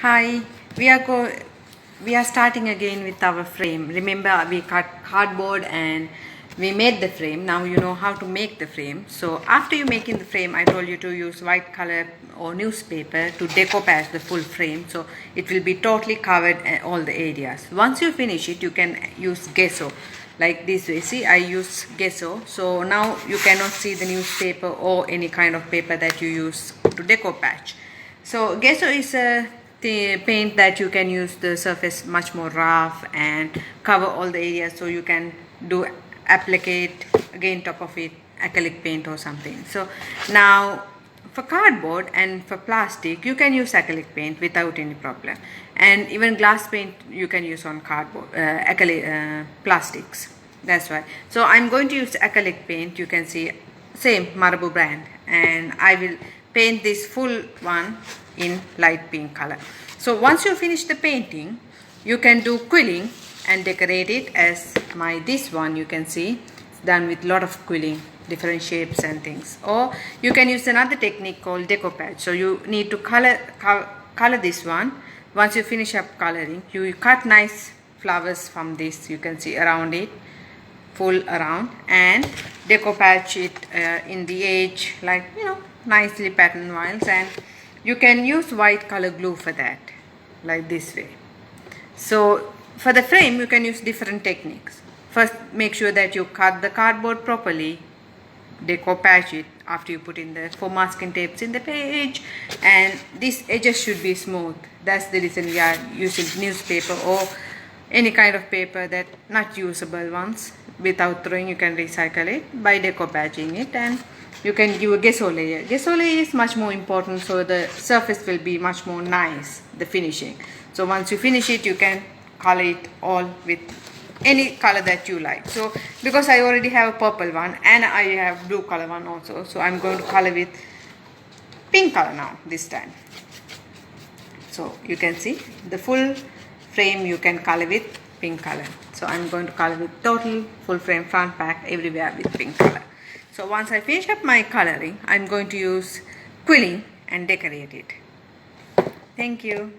Hi, we are go we are starting again with our frame. Remember, we cut cardboard and we made the frame. Now you know how to make the frame. So after you making the frame, I told you to use white color or newspaper to decoupage the full frame, so it will be totally covered all the areas. Once you finish it, you can use gesso like this way. See, I use gesso, so now you cannot see the newspaper or any kind of paper that you use to decoupage. So gesso is the paint that you can use the surface much more rough and cover all the areas, so you can do applicate again top of it acrylic paint or something. So now for cardboard and for plastic you can use acrylic paint without any problem, and even glass paint you can use on cardboard acrylic plastics. That's why. So I'm going to use acrylic paint. You can see same Marabu brand, and I will paint this full one in light pink color. So once you finish the painting, you can do quilling and decorate it as this one. You can see it's done with lot of quilling, different shapes and things. Or you can use another technique called decoupage. So you need to color this one. Once you finish up coloring, you cut nice flowers from this. You can see around it, full around, and decoupage it in the edge, like nicely pattern wise. And you can use white color glue for that, like this way. So for the frame you can use different techniques. First, make sure that you cut the cardboard properly, decoupage it after you put in the 4 masking tapes in the page, and these edges should be smooth. That's the reason we are using newspaper or any kind of paper that not usable ones. Without throwing, you can recycle it by decoupaging it, and you can give a gesso layer. Gesso layer is much more important, so the surface will be much more nice, the finishing. So once you finish it, you can color it all with any color that you like. So because I already have a purple one and I have blue color one also, so I'm going to color with pink color now this time. So you can see the full frame you can color with pink color. So I'm going to color with total full frame, front, back, everywhere with pink color. So once I finish up my coloring, I'm going to use quilling and decorate it. Thank you.